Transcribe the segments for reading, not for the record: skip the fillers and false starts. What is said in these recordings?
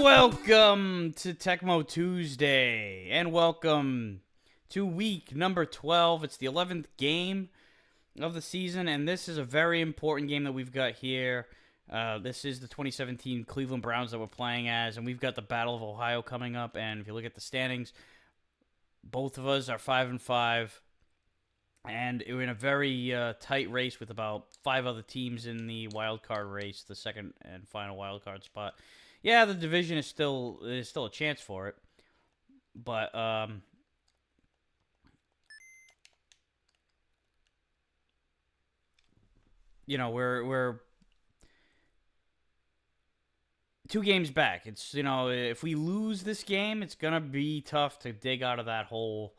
Welcome to Tecmo Tuesday, and welcome to week number 12. It's the 11th game of the season, and this is a very important game that we've got here. This is the 2017 Cleveland Browns that we're playing as, and we've got the Battle of Ohio coming up, and if you look at the standings, both of us are 5-5, and we're in a very tight race with about 5 other teams in the wild card race, the second and final wild card spot. Yeah, the division is still a chance for it, but you know, we're 2 games back. It's, you know, if we lose this game, it's gonna be tough to dig out of that hole.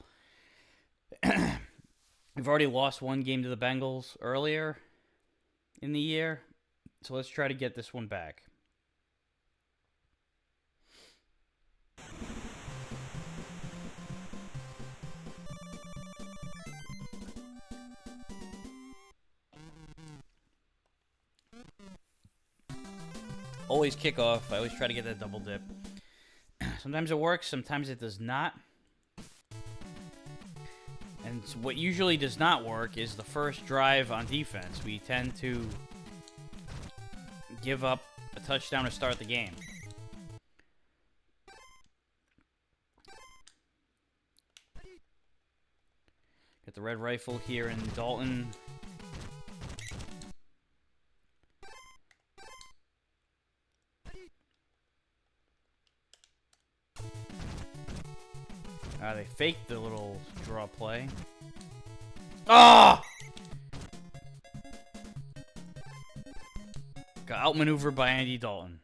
We've already lost 1 game to the Bengals earlier in the year, so let's try to get this one back. Always kickoff. I always try to get that double dip. Sometimes it works, sometimes it does not. And what usually does not work is the first drive on defense. We tend to give up a touchdown to start the game. Got the red rifle here in Dalton. They faked the little draw play. Ah! Got outmaneuvered by Andy Dalton.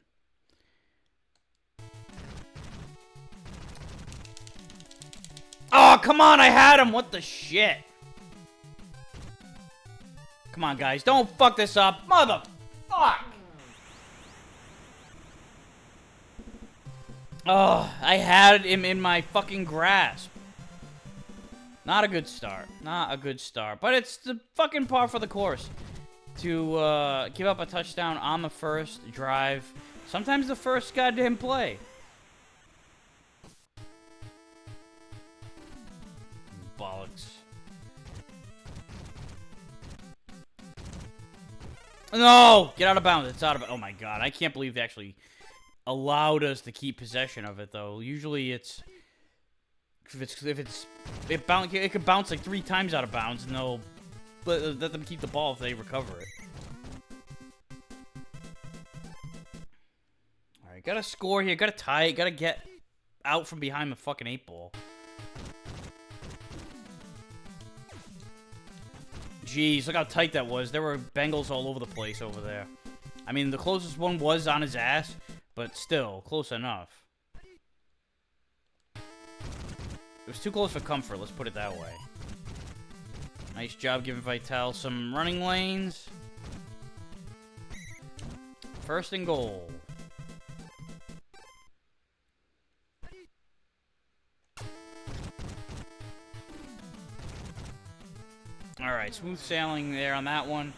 Oh, come on, I had him! What the shit? Come on, guys, don't fuck this up. Motherfuck! Oh, I had him in my fucking grasp. Not a good start. Not a good start. But it's the fucking par for the course to give up a touchdown on the first drive. Sometimes the first goddamn play. Bollocks. No! Get out of bounds. It's out of bounds. Oh my god. I can't believe they actually allowed us to keep possession of it, though. Usually it could bounce like 3 times out of bounds, and they'll let them keep the ball if they recover it. All right, gotta score here, gotta tie it, gotta get out from behind the fucking 8 ball. Jeez, look how tight that was. There were Bengals all over the place over there. I mean, the closest one was on his ass, but still, close enough. It was too close for comfort, let's put it that way. Nice job giving Vitale some running lanes. 1st and goal. Alright, smooth sailing there on that one.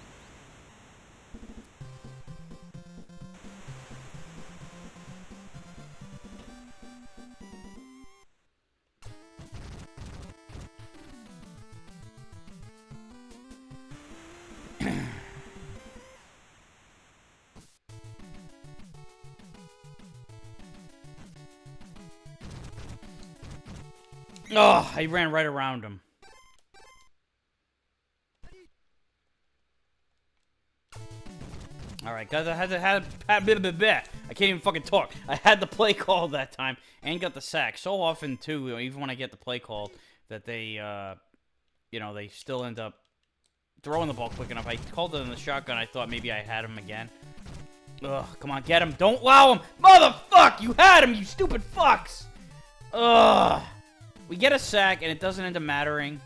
Oh, I ran right around him. All right, guys, I can't even fucking talk. I had the play called that time and got the sack. So often, too, you know, even when I get the play called, that they, you know, they still end up throwing the ball quick enough. I called it in the shotgun. I thought maybe I had him again. Ugh, come on, get him. Don't allow him. Motherfuck, you had him, you stupid fucks. Ugh. We get a sack, and it doesn't end up mattering.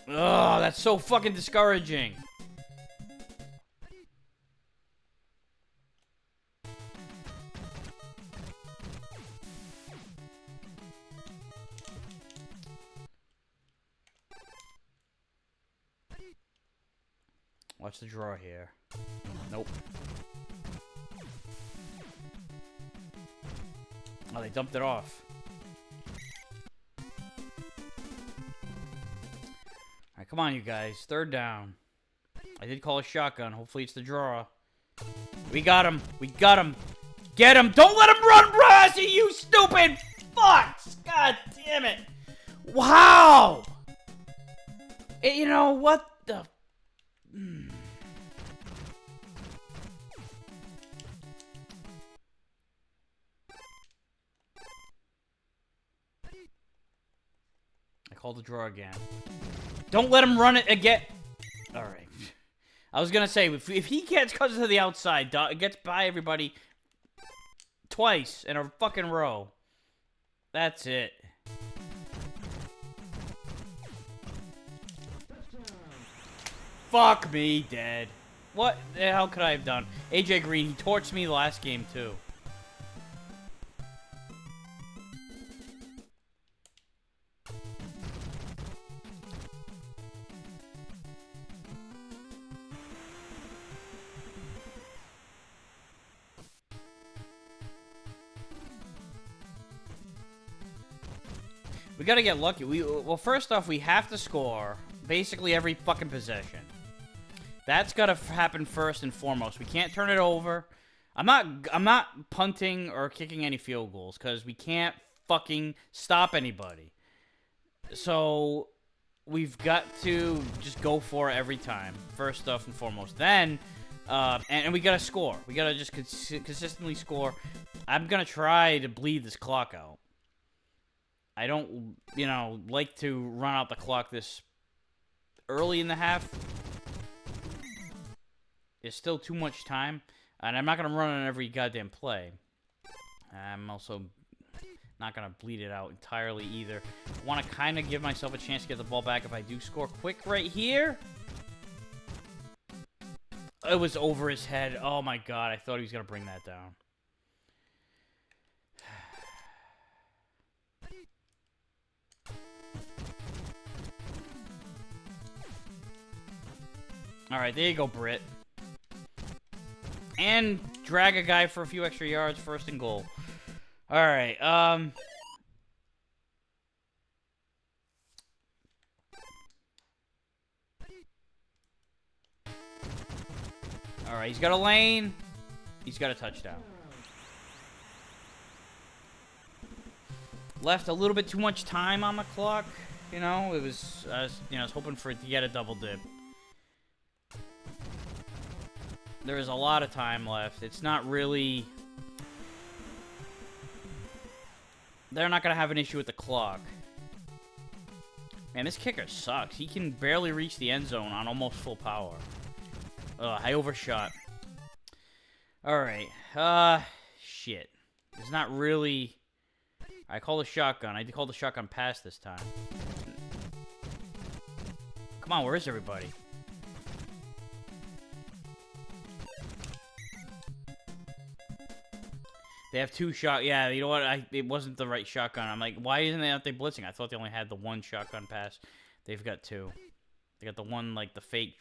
Ugh, that's so fucking discouraging. Watch the draw here. Nope. Oh, they dumped it off. Alright, come on, you guys. Third down. I did call a shotgun. Hopefully it's the draw. We got him. We got him. Get him. Don't let him run, Brassie, you stupid fucks. God damn it. Wow. You know, what the... I called the draw again. Don't let him run it again. All right. I was going to say, if he cuts to the outside, gets by everybody twice in a fucking row, that's it. Fuck me, dead. What the hell could I have done? AJ Green, he torched me last game, too. We gotta get lucky. Well, first off, we have to score basically every fucking possession. That's gotta happen first and foremost. We can't turn it over. I'm not punting or kicking any field goals because we can't fucking stop anybody. So we've got to just go for it every time, first off and foremost. Then, and we gotta score. We gotta just consistently score. I'm gonna try to bleed this clock out. I don't, you know, like to run out the clock this early in the half. It's still too much time, and I'm not going to run on every goddamn play. I'm also not going to bleed it out entirely either. I want to kind of give myself a chance to get the ball back if I do score quick right here. It was over his head. Oh, my God. I thought he was going to bring that down. All right, there you go, Britt. And drag a guy for a few extra yards, first and goal. All right, all right, he's got a lane. He's got a touchdown. Left a little bit too much time on the clock. You know, it was, I was hoping for it to get a double dip. There is a lot of time left. It's not really... They're not going to have an issue with the clock. Man, this kicker sucks. He can barely reach the end zone on almost full power. Ugh, I overshot. Alright. Shit. It's not really... I called a shotgun. I called the shotgun pass this time. Come on, where is everybody? They have two shot. Yeah, you know what? It wasn't the right shotgun. I'm like, why isn't they blitzing? I thought they only had the one shotgun pass. They've got two. They got the one, like, the fake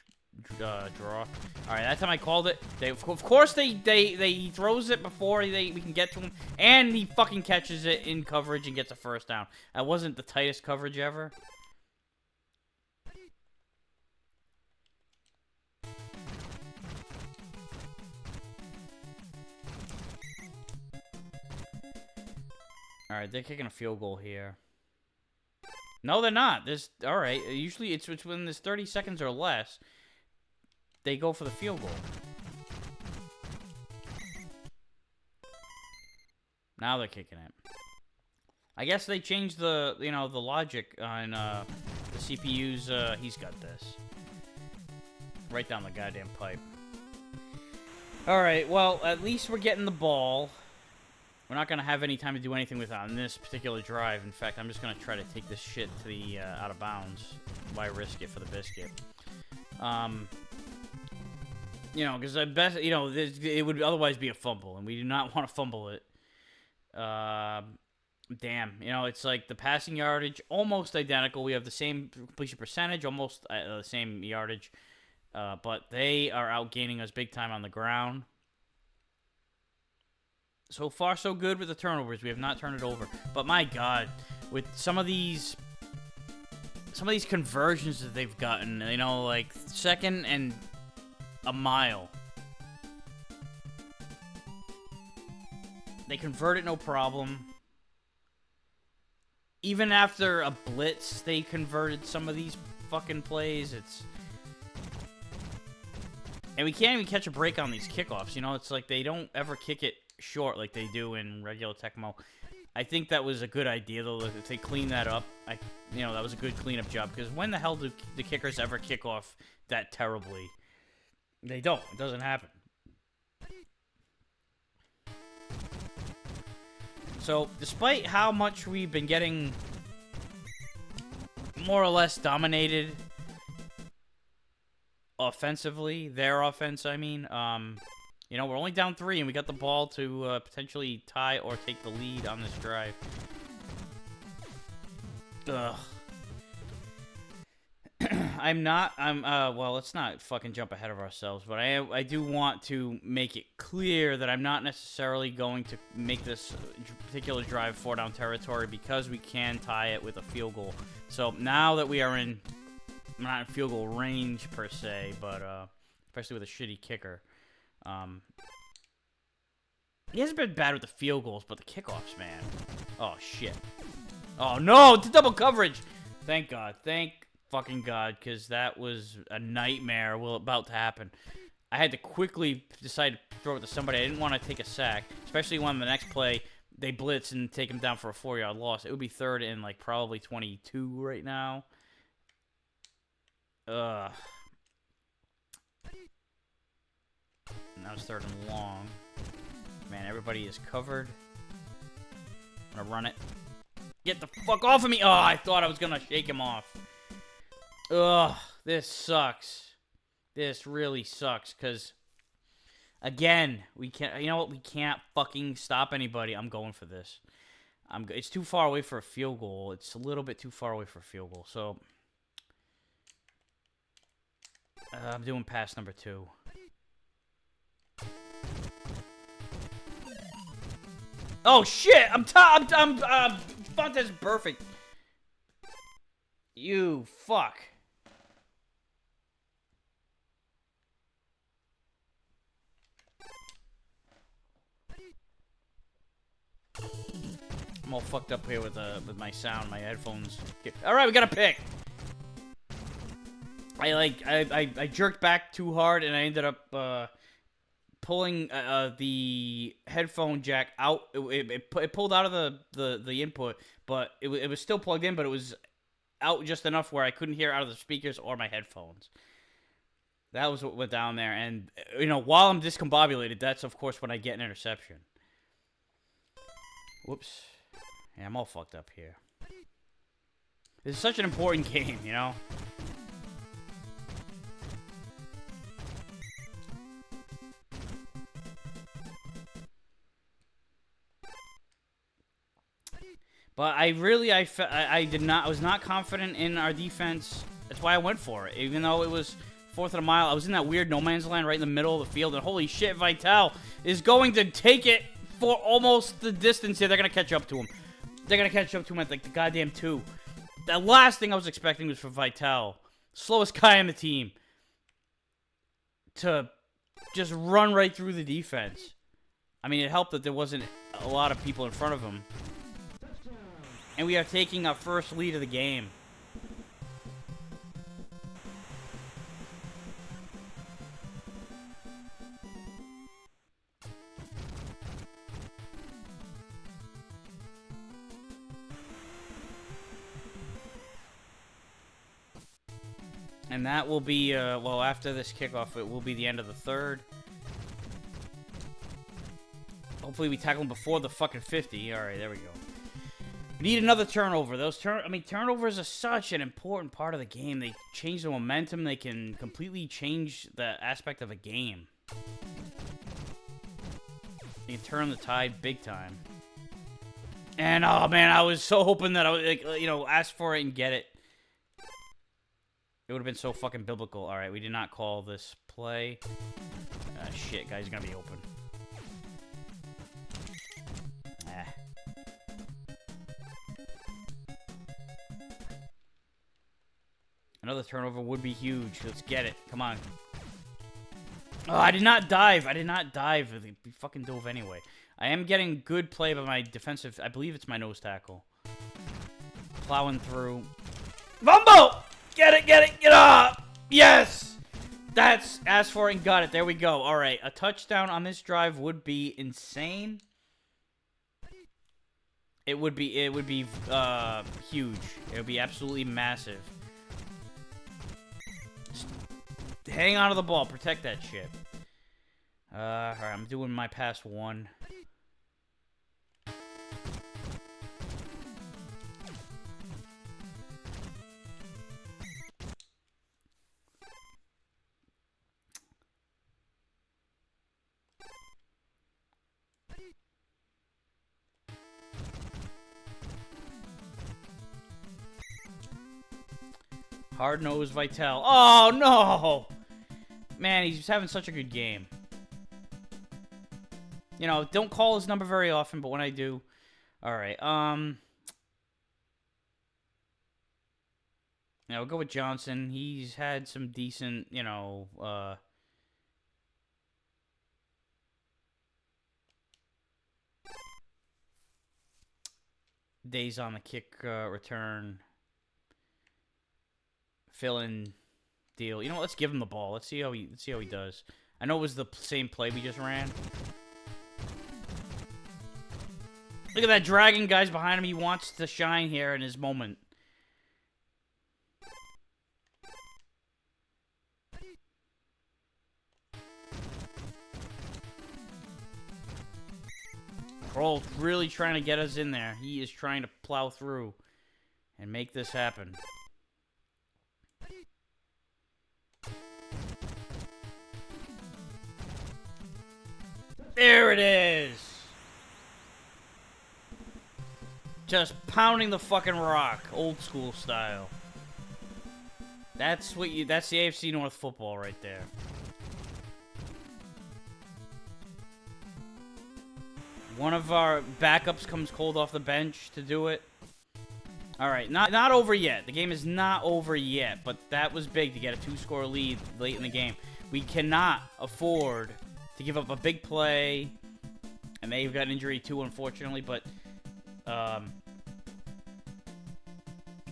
draw. All right, that time I called it. Of course, he throws it before we can get to him, and he fucking catches it in coverage and gets a first down. That wasn't the tightest coverage ever. All right, they're kicking a field goal here. No, they're not. All right. Usually, it's when there's 30 seconds or less, they go for the field goal. Now they're kicking it. I guess they changed the the logic on the CPU's. He's got this right down the goddamn pipe. All right. Well, at least we're getting the ball. We're not going to have any time to do anything with it on this particular drive. In fact, I'm just going to try to take this shit to the out of bounds. Why risk it for the biscuit? You know, because it would otherwise be a fumble, and we do not want to fumble it. Damn, it's like the passing yardage, almost identical. We have the same completion percentage, almost the same yardage, but they are outgaining us big time on the ground. So far, so good with the turnovers. We have not turned it over. But my God, with some of these conversions that they've gotten, you know, like 2nd and a mile. They convert it no problem. Even after a blitz, they converted some of these fucking plays. And we can't even catch a break on these kickoffs. You know, it's like they don't ever kick it short like they do in regular Tecmo. I think that was a good idea, though, if they clean that up. You know, that was a good cleanup job. Because when the hell do the kickers ever kick off that terribly? They don't. It doesn't happen. So, despite how much we've been getting more or less dominated offensively, their offense, I mean, you know, we're only down 3, and we got the ball to potentially tie or take the lead on this drive. Ugh. Well, let's not fucking jump ahead of ourselves, but I do want to make it clear that I'm not necessarily going to make this particular drive 4-down territory because we can tie it with a field goal. So now that we are not in field goal range per se, but especially with a shitty kicker. He hasn't been bad with the field goals, but the kickoffs, man. Oh, shit. Oh, no! It's double coverage! Thank God. Thank fucking God, because that was a nightmare about to happen. I had to quickly decide to throw it to somebody. I didn't want to take a sack, especially when the next play they blitz and take him down for a 4-yard loss. It would be 3rd and, like, probably 22 right now. Now it's 3rd and long. Man, everybody is covered. I'm gonna run it. Get the fuck off of me! Oh, I thought I was gonna shake him off. Ugh, this sucks. This really sucks, because, again, we can't, you know what, we can't fucking stop anybody. I'm going for this. It's too far away for a field goal. It's a little bit too far away for a field goal, so I'm doing pass number 2. Oh shit! Fonta's perfect. You fuck. I'm all fucked up here with my sound, my headphones. All right, we got a pick. I jerked back too hard, and I ended up pulling the headphone jack out. It pulled out of the input, but it was still plugged in, but it was out just enough where I couldn't hear out of the speakers or my headphones. That was what went down there, and you know, while I'm discombobulated, that's of course when I get an interception. Whoops. Yeah, I'm all fucked up here. This is such an important game, you know? But I was not confident in our defense. That's why I went for it. Even though it was 4th and a mile, I was in that weird no man's land right in the middle of the field, and holy shit, Vitale is going to take it for almost the distance here. They're going to catch up to him. They're going to catch up to him at, like, the goddamn 2. The last thing I was expecting was for Vitale, slowest guy on the team, to just run right through the defense. I mean, it helped that there wasn't a lot of people in front of him. And we are taking our first lead of the game. And that will be, well, after this kickoff, it will be the end of the 3rd. Hopefully we tackle him before the fucking 50. All right, there we go. We need another turnover. Turnovers are such an important part of the game. They change the momentum. They can completely change the aspect of a game. They can turn the tide big time. And, oh, man, I was so hoping that I would, like, you know, ask for it and get it. It would have been so fucking biblical. All right, we did not call this play. Shit, guys, gonna be open. Another turnover would be huge. Let's get it. Come on. Oh, I did not dive. I did not dive. We fucking dove anyway. I am getting good play by my defensive. I believe it's my nose tackle. Plowing through. Bumbo! Get it, get up! Yes! That's asked for it and got it. There we go. All right, a touchdown on this drive would be insane. It would be huge. It would be absolutely massive. Just hang on to the ball. Protect that shit. All right, I'm doing my pass one. Hard-nosed Vital. Oh, no! Man, he's having such a good game. You know, don't call his number very often, but when I do... Alright, yeah, we'll go with Johnson. He's had some decent, you know, days on the kick return. Fill-in deal. You know what? Let's give him the ball. Let's see how he does. I know it was the same play we just ran. Look at that dragon, guys, behind him. He wants to shine here in his moment. Kroll really trying to get us in there. He is trying to plow through and make this happen. There it is. Just pounding the fucking rock, old school style. That's the AFC North football right there. One of our backups comes cold off the bench to do it. All right, not over yet. The game is not over yet, but that was big to get a 2-score lead late in the game. We cannot afford to give up a big play, and they've got an injury too, unfortunately, but you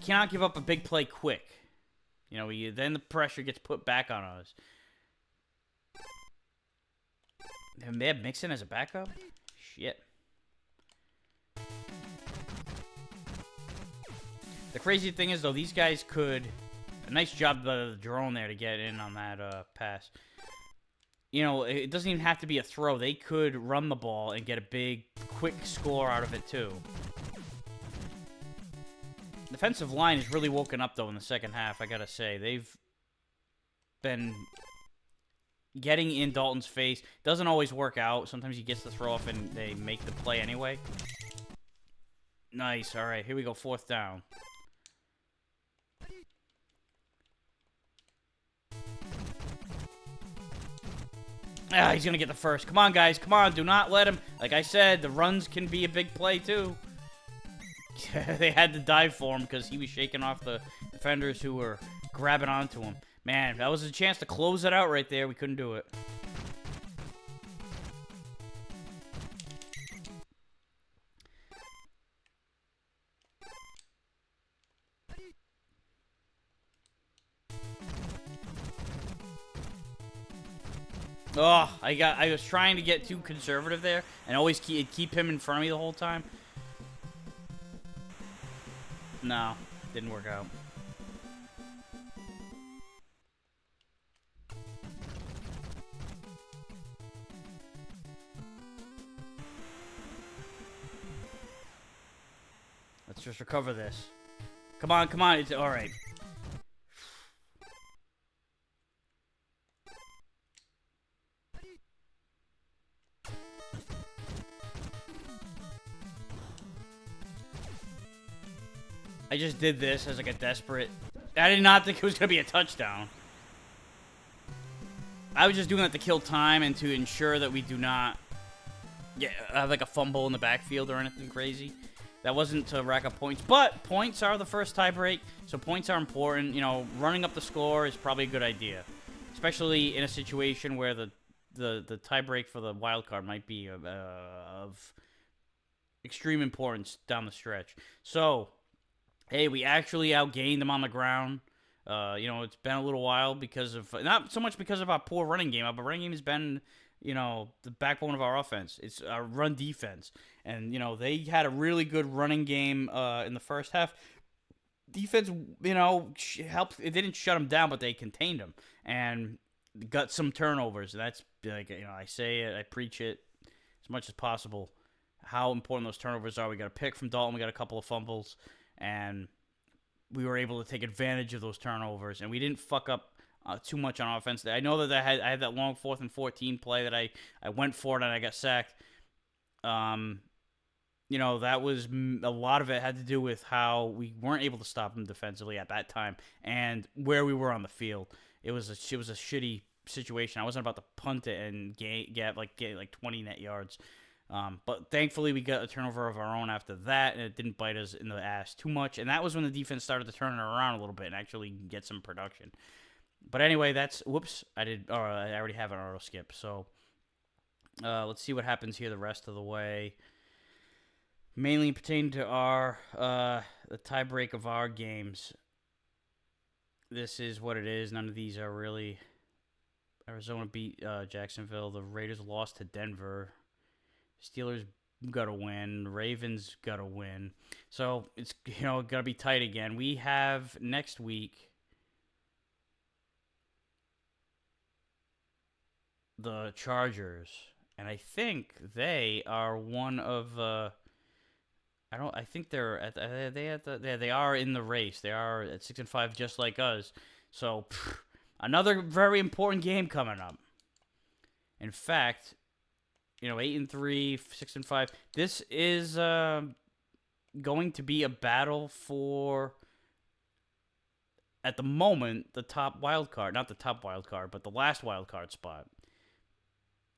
cannot give up a big play quick. You know, then the pressure gets put back on us. They have Mixon as a backup? Shit. The crazy thing is, though, these guys could... A nice job by the drone there to get in on that pass. You know, it doesn't even have to be a throw. They could run the ball and get a big, quick score out of it, too. Defensive line has really woken up, though, in the second half, I gotta say. They've been getting in Dalton's face. Doesn't always work out. Sometimes he gets the throw off and they make the play anyway. Nice. All right, here we go. 4th down. Ah, he's going to get the first. Come on, guys. Come on. Do not let him. Like I said, the runs can be a big play, too. They had to dive for him because he was shaking off the defenders who were grabbing onto him. Man, that was a chance to close it out right there. We couldn't do it. Oh, I was trying to get too conservative there and always keep him in front of me the whole time. No, didn't work out. Let's just recover this. Come on, come on. It's all right. I just did this as like a desperate... I did not think it was going to be a touchdown. I was just doing that to kill time and to ensure that we do not have like a fumble in the backfield or anything crazy. That wasn't to rack up points, but points are the first tiebreak, so points are important. You know, running up the score is probably a good idea, especially in a situation where the tiebreak for the wild card might be of extreme importance down the stretch. So, hey, we actually outgained them on the ground. You know, it's been a little while because of not so much because of our poor running game. Our running game has been, you know, the backbone of our offense. It's our run defense, and you know they had a really good running game in the first half. Defense, you know, helped. It didn't shut them down, but they contained them and got some turnovers. That's like, you know, I say it, I preach it as much as possible. How important those turnovers are. We got a pick from Dalton. We got a couple of fumbles, and we were able to take advantage of those turnovers, and we didn't fuck up too much on offense. I know that I had that long 4th and 14 play that I went for it and I got sacked. You know, that was a lot of it had to do with how we weren't able to stop them defensively at that time and where we were on the field. It was a shitty situation. I wasn't about to punt it and get like 20 net yards. But thankfully, we got a turnover of our own after that, and it didn't bite us in the ass too much. And that was when the defense started to turn it around a little bit and actually get some production. But anyway, that's whoops. I already have an auto skip. So let's see what happens here the rest of the way. Mainly pertaining to our the tiebreak of our games. This is what it is. None of these are really. Arizona beat Jacksonville. The Raiders lost to Denver. Steelers got to win. Ravens got to win. So it's, you know, got to be tight again. We have next week the Chargers, and I think they are one of I think they're at they are in the race. They are at 6-5 just like us. So another very important game coming up. In fact, you know, 8-3, 6-5. This is going to be a battle for, at the moment, the top wild card. Not the top wild card, but the last wild card spot.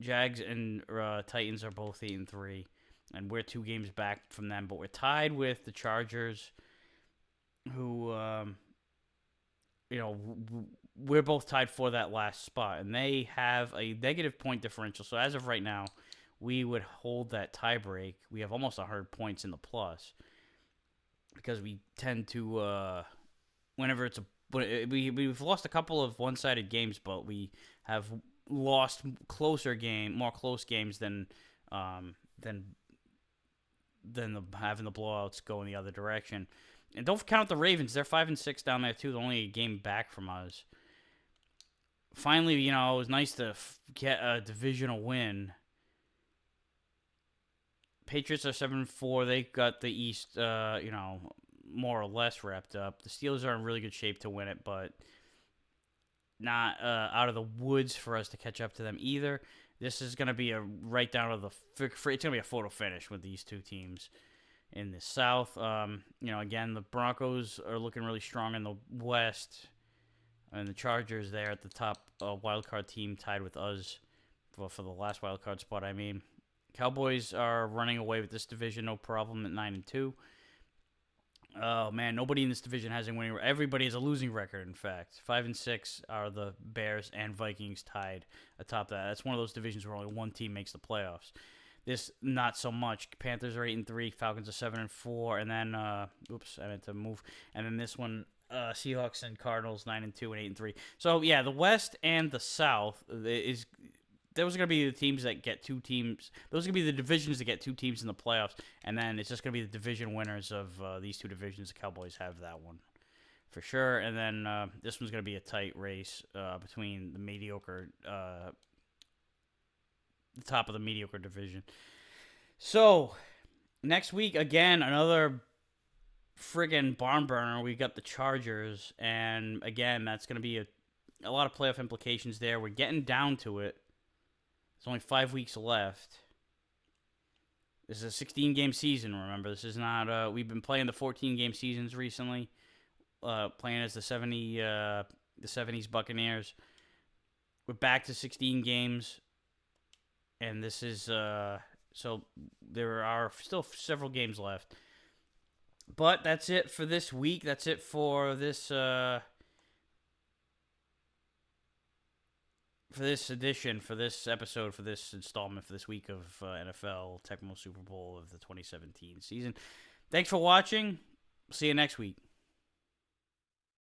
Jags and Titans are both 8-3, and we're 2 games back from them. But we're tied with the Chargers, who, you know, we're both tied for that last spot, and they have a negative point differential. So as of right now, we would hold that tie break. We have almost 100 points in the plus because we tend to, whenever it's we've lost a couple of one-sided games, but we have lost more close games than having the blowouts going the other direction. And don't count the Ravens; they're 5-6 down there too. They're only a game back from us. Finally, you know, it was nice to get a divisional win. Patriots are 7-4. They got the East, you know, more or less wrapped up. The Steelers are in really good shape to win it, but not out of the woods for us to catch up to them either. This is going to be a right down to the it's going to be a photo finish with these 2 teams in the South. You know, again, the Broncos are looking really strong in the West, and the Chargers there at the top wildcard team tied with us for the last wildcard spot. I mean, Cowboys are running away with this division, no problem, at 9-2. Oh man, nobody in this division has a winning. Everybody has a losing record. In fact, 5-6 are the Bears and Vikings tied atop that. That's one of those divisions where only one team makes the playoffs. This not so much. Panthers are 8-3, Falcons are 7-4, and then oops, I meant to move. And then this one, Seahawks and Cardinals 9-2 and 8-3. So yeah, the West and the South is. Those are going to be the teams that get 2 teams. Those are going to be the divisions that get 2 teams in the playoffs. And then it's just going to be the division winners of these 2 divisions. The Cowboys have that one for sure. And then this one's going to be a tight race between the mediocre, the top of the mediocre division. So next week, again, another friggin' barn burner. We got the Chargers. And again, that's going to be a lot of playoff implications there. We're getting down to it. There's only 5 weeks left. This is a 16-game season, remember. This is not... we've been playing the 14-game seasons recently. Playing as the 70s Buccaneers. We're back to 16 games. And this is... so there are still several games left. But that's it for this week. That's it for this edition, for this episode, for this installment, for this week of NFL Tecmo Super Bowl of the 2017 season. Thanks for watching. See you next week.